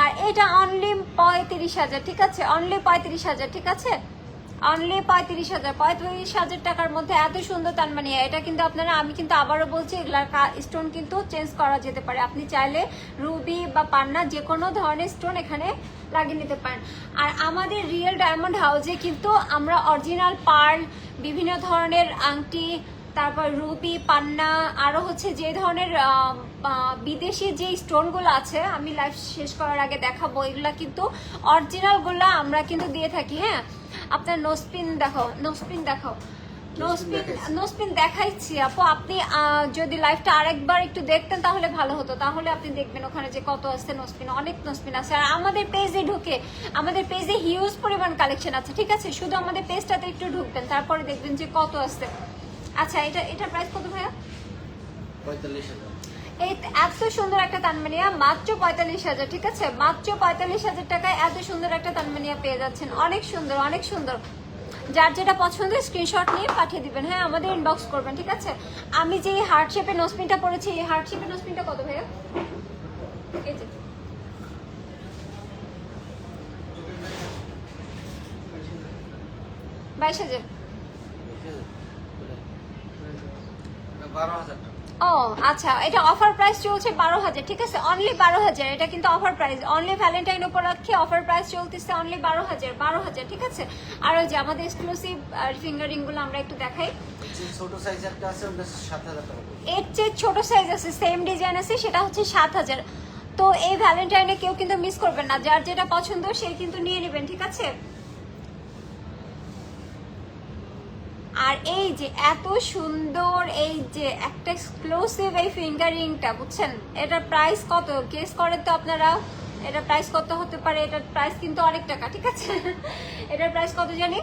আর এটা অনলি 35,000, ঠিক আছে, অনলি 35,000, ঠিক আছে, অনলি 35,000 টাকার মধ্যে এত সুন্দর তানমানিয়া। এটা কিন্তু আপনারা, আমি কিন্তু আবারও বলছি, এগুলার স্টোন কিন্তু চেঞ্জ করা যেতে পারে। আপনি চাইলে রুবি বা পান্না যে কোনো ধরনের স্টোন এখানে লাগিয়ে নিতে পারেন। আর আমাদের রিয়েল ডায়মন্ড হাউসে কিন্তু আমরা অরিজিনাল পার্ল, বিভিন্ন ধরনের আংটি, তারপর রুবি, পান্না, আরো হচ্ছে যে ধরনের বিদেশি যে স্টোনগুলো আছে, আমি লাইভ শেষ করার আগে দেখাবো, এগুলা কিন্তু অরিজিনালগুলো আমরা কিন্তু দিয়ে থাকি। হ্যাঁ, আপনার নোসপিন দেখো, নোসপিন দেখাও, নোসপিন দেখাইছি আপু। আপনি যদি লাইভটা আরেকবার একটু দেখতেন তাহলে ভালো হতো, তাহলে আপনি দেখবেন ওখানে যে কত আছে নোসপিন, অনেক নোসপিন আছে। আর আমাদের পেজে ঢুকে, আমাদের পেজে হিউজ পরিমাণ কালেকশন আছে, ঠিক আছে, শুধু আমাদের পেজটাতে একটু ঢুকবেন, তারপরে দেখবেন যে কত আছে। আচ্ছা, এটা প্রাইস কত ভাইয়া? 45,000। এই এত সুন্দর একটা তানমানিয়া মাত্র 45,000, ঠিক আছে, মাত্র 45,000 টাকায় এত সুন্দর একটা তানমানিয়া পেয়ে যাচ্ছেন। অনেক সুন্দর, অনেক সুন্দর। যার যেটা পছন্দ স্ক্রিনশট নিয়ে পাঠিয়ে দিবেন। হ্যাঁ, আমাদের ইনবক্স করবেন, ঠিক আছে। আমি যে হার্ট শেপের নোসপিনটা পরেছি, এই হার্ট শেপের নোসপিনটা কত ভাইয়া? এই যে 22,000। 12,000 টাকা। ও আচ্ছা, এটা অফার প্রাইস চলছে 12,000, ঠিক আছে, অনলি 12,000। এটা কিন্তু অফার প্রাইস, অনলি ভ্যালেন্টাইন উপলক্ষে অফার প্রাইস চলতেছে অনলি 12,000, ঠিক আছে। আর ওই যে আমাদের এক্সক্লুসিভ ফিঙ্গারিং গুলো আমরা একটু দেখাই। যে ছোট সাইজ একটা আছে ওটা 7,000 টাকা পড়বে। এর চেয়ে ছোট সাইজ আছে, সেম ডিজাইন আছে, সেটা হচ্ছে 7,000। তো এই ভ্যালেন্টাইনে কেউ কিন্তু মিস করবেন না, যার যেটা পছন্দ সে কিন্তু নিয়ে নেবেন, ঠিক আছে। আর এই যে এত সুন্দর, এই যে একটা এক্সক্লুসিভ এই ফিঙ্গারিংটা, বুঝছেন, এটার প্রাইস কত গেস করেন তো আপনারা? এটার প্রাইস কত হতে পারে? এটার প্রাইস কিন্তু অনেক টাকা, ঠিক আছে। এটার প্রাইস কত জানি?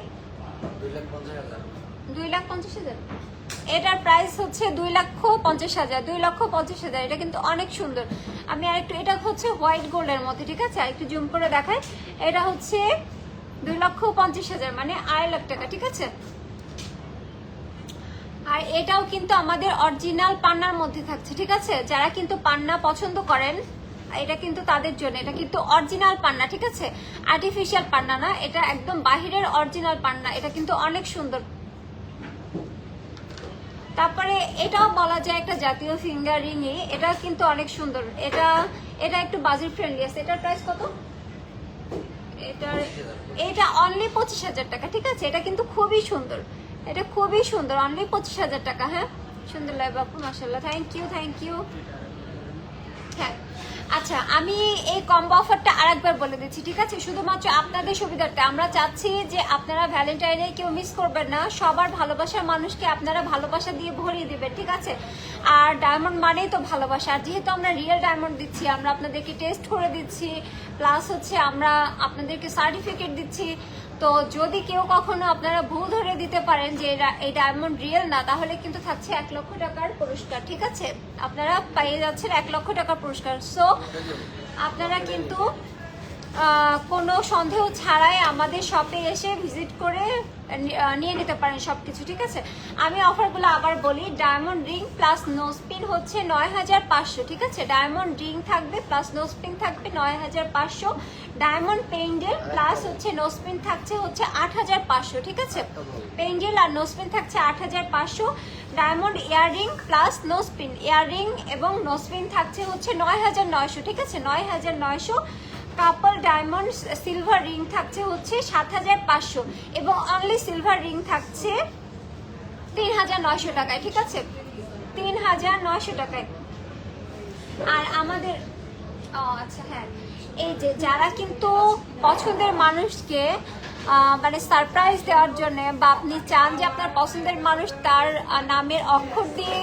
2,50,000। 2,50,000। এটার প্রাইস হচ্ছে 2,50,000, 2,50,000। এটা কিন্তু অনেক সুন্দর। আমি আরেকটু, এটা হচ্ছে হোয়াইট গোল্ডের মধ্যে, ঠিক আছে, আরেকটু জুম করে দেখাই। এটা হচ্ছে 2,50,000, মানে 2,50,000 টাকা, ঠিক আছে। আর এটাও কিন্তু আমাদের অরিজিনাল পান্নার মধ্যে থাকছে, ঠিক আছে। যারা কিন্তু পান্না পছন্দ করেন, এটা কিন্তু তাদের জন্য। এটা কিন্তু অরিজিনাল পান্না, ঠিক আছে, আর্টিফিশিয়াল পান্না না, এটা একদম বাহিরের অরিজিনাল পান্না। এটা কিন্তু অনেক সুন্দর। তারপরে এটাও বলা যায় একটা জাতীয় ফিঙ্গারিংই, এটা কিন্তু অনেক সুন্দর। এটা একটু বাজেট ফ্রেন্ডলি আছে। এটার প্রাইস কত? এটা অনলি 25,000 টাকা, ঠিক আছে। এটা কিন্তু খুবই সুন্দর, এটা খুবই সুন্দর, অনলি 25,000 টাকা। হ্যাঁ, সুন্দর লাইভ আপু, মাশাআল্লাহ, থ্যাংক ইউ, থ্যাংক ইউ। হ্যাঁ, আচ্ছা, আমি এই কম্বো অফারটা আরেকবার বলে দিচ্ছি, ঠিক আছে, শুধুমাত্র আপনাদের সুবিধার্থে। আমরা চাচ্ছি যে আপনারা ভ্যালেন্টাইনে কেউ মিস করবেন না, সবার ভালোবাসার মানুষকে আপনারা ভালোবাসা দিয়ে ভরিয়ে দিবেন, ঠিক আছে। আর ডায়মন্ড মানেই তো ভালোবাসা। আর যেহেতু আমরা রিয়েল ডায়মন্ড দিচ্ছি, আমরা আপনাদেরকে টেস্ট করে দিচ্ছি, প্লাস হচ্ছে আমরা আপনাদেরকে সার্টিফিকেট দিচ্ছি। তো যদি কেউ কখনো আপনারা ভুল ধরে দিতে পারেন যে এই ডায়মন্ড রিয়েল না, তাহলে কিন্তু থাকছে 1 লক্ষ টাকার পুরস্কার, ঠিক আছে। আপনারা পেয়ে যাচ্ছেন 1 লক্ষ টাকার পুরস্কার। সো আপনারা কিন্তু কোনো সন্দেহ ছাড়াই আমাদের শপে এসে ভিজিট করে নিয়ে নিতে পারেন সবকিছু, ঠিক আছে। আমি অফারগুলো আবার বলি। ডায়মন্ড রিং প্লাস নোসপিন হচ্ছে 9,500, ঠিক আছে। ডায়মন্ড রিং থাকবে প্লাস নোসপিন থাকবে 9,500। ডায়মন্ড পেন্ডেল প্লাস হচ্ছে নোসপিন থাকছে হচ্ছে 8,500, ঠিক আছে। পেন্ডেল আর নোসপিন থাকছে 8,500। Diamond earring plus nose pin, earring এবং নোসপিন থাকছে হচ্ছে 9,900, ঠিক আছে, 9,900। কাপল ডায়মন্ড সিলভার রিং থাকছে হচ্ছে 7,500 এবং অনলি সিলভার রিং থাকছে 3,900 টাকায়, ঠিক আছে, 3,900 টাকায়। আর আমাদের আচ্ছা, হ্যাঁ, এই যে যারা কিন্তু পছন্দের মানুষকে মানে সারপ্রাইজ দেওয়ার জন্য, বা আপনি চান যে আপনার পছন্দের মানুষ তার নামের অক্ষর দিয়ে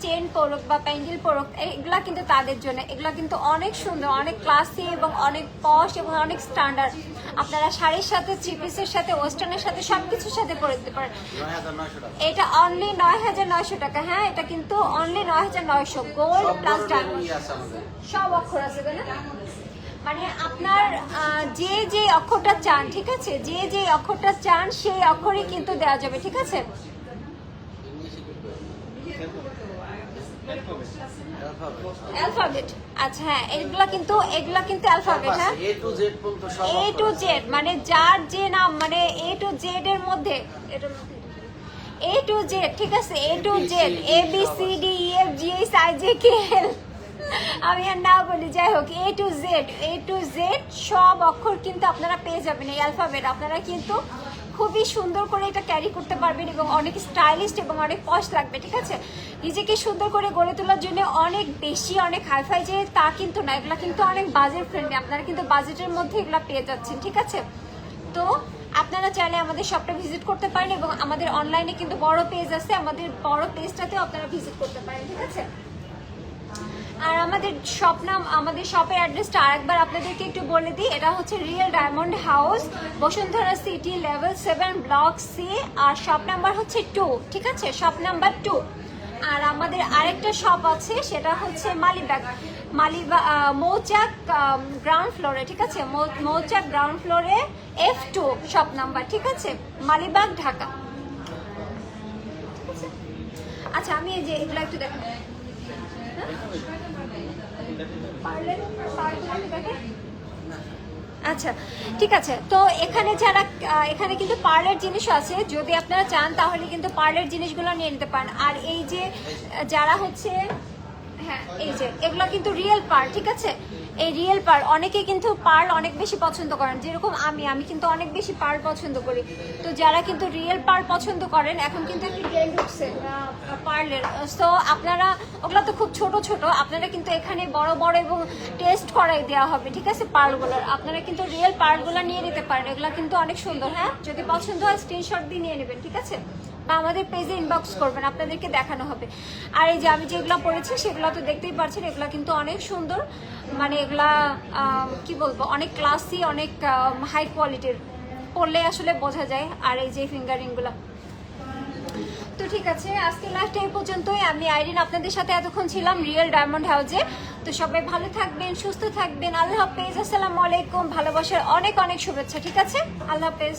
চেন পরুক বা প্যান্ডেল পরুক, এগুলা কিন্তু তাদের জন্য। এগুলা কিন্তু অনেক সুন্দর, অনেক ক্লাসি এবং অনেক পশ এবং অনেক স্ট্যান্ডার্ড। আপনারা শাড়ির সাথে, থ্রি পিসের সাথে, ওয়েস্টার্নের সাথে সবকিছুর সাথে পরে দিতে পারেন। এটা অনলি 9,900 টাকা। হ্যাঁ, এটা কিন্তু অনলি 9,900। গোল্ড প্লাস ডায়মন্ড সব অক্ষর আছে না, মানে আপনার যে অক্ষরটা চান, ঠিক আছে, যে অক্ষরটা চান সেই অক্ষরই কিন্তু দেওয়া যাবে, ঠিক আছে। অ্যালফাবেট। আচ্ছা হ্যাঁ, এগুলা কিন্তু অ্যালফাবেট। হ্যাঁ, A to Z পর্যন্ত সব A to Z, মানে যার যে নাম, মানে A to Z এর মধ্যে A to Z, ঠিক আছে, A to Z, A B C D E F G H I J K L, আমি আর না বলি, যাই হোক, A to Z সব অক্ষর কিন্তু আপনারা পেয়ে যাবেন এই অ্যালফাবেট। আপনারা কিন্তু খুবই সুন্দর করে এটা ক্যারি করতে পারবেন এবং অনেক স্টাইলিশ এবং অনেক পশ লাগবে, ঠিক আছে। নিজেকে সুন্দর করে গড়ে তোলার জন্য অনেক বেশি, অনেক হাইফাই যে তা কিন্তু না, এগুলা কিন্তু অনেক বাজেট ফ্রেন্ডলি, আপনারা কিন্তু বাজেটের মধ্যে এগুলা পেয়ে যাচ্ছেন, ঠিক আছে। তো আপনারা চাইলে আমাদের শপটা ভিজিট করতে পারেন এবং আমাদের অনলাইনে কিন্তু বড় পেজ আছে, আমাদের বড় পেজটাতেও আপনারা ভিজিট করতে পারেন, ঠিক আছে। আর আমাদের শপের অ্যাড্রেসটা আরেকবার আপনাদেরকে একটু বলে দিই। এটা হচ্ছে real diamond house, Bashundhara city, level 7, block C, আর শপ নাম্বার হচ্ছে 2, ঠিক আছে, শপ নাম্বার 2। আর আমাদের আরেকটা শপ আছে, সেটা হচ্ছে মালিবাগ মৌচাক গ্রাউন্ড ফ্লোরে, ঠিক আছে, মৌচাক গ্রাউন্ড ফ্লোরে F2 শপ নাম্বার, ঠিক আছে, মালিবাগ, ঢাকা। আচ্ছা, আমি এই যে এগুলো একটু দেখাবো। আচ্ছা ঠিক আছে, তো এখানে কিন্তু পার্লের জিনিসও আছে, যদি আপনারা চান তাহলে কিন্তু পার্লের জিনিসগুলো নিয়ে নিতে পারেন। আর এই যে যারা হচ্ছে, হ্যাঁ, এই যে এগুলো কিন্তু রিয়েল পার্ল, ঠিক আছে, এই রিয়েল পার্ল, অনেকে কিন্তু পার্ল অনেক বেশি পছন্দ করেন, যেরকম আমি কিন্তু অনেক বেশি পার্ল পছন্দ করি। তো যারা কিন্তু রিয়েল পার্ল পছন্দ করেন, এখন কিন্তু একটি ট্রেন্ড উঠছে পার্লের, তো আপনারা ওগুলো তো খুব ছোট ছোট, আপনারা কিন্তু এখানে বড় বড় এবং টেস্ট করাই দেওয়া হবে, ঠিক আছে, পার্লগুলোর। আপনারা কিন্তু রিয়েল পার্লগুলো নিয়ে নিতে পারেন, এগুলো কিন্তু অনেক সুন্দর। হ্যাঁ, যদি পছন্দ হয় স্ক্রিনশট দিয়ে নিয়ে নেবেন, ঠিক আছে, বা আমাদের পেজে ইনবক্স করবেন, আপনাদেরকে দেখানো হবে। আর এই যে আমি যেগুলো পড়েছি সেগুলো তো দেখতেই পাচ্ছেন, এগুলো কিন্তু অনেক সুন্দর, মানে এগুলা কি বলবো, অনেক ক্লাসি, অনেক হাই কোয়ালিটির, পরলে আসলে বোঝা যায়। আর এই যে ফিঙ্গারিংগুলো, তো ঠিক আছে, আজকে লাস্ট এই পর্যন্তই। আমি আইরিন আপনাদের সাথে এতক্ষণ ছিলাম রিয়েল ডায়মন্ড হাউসে। তো সবাই ভালো থাকবেন, সুস্থ থাকবেন, আল্লাহ হাফেজ, আসসালামু আলাইকুম, ভালোবাসার অনেক অনেক শুভেচ্ছা, ঠিক আছে, আল্লাহ হাফেজ।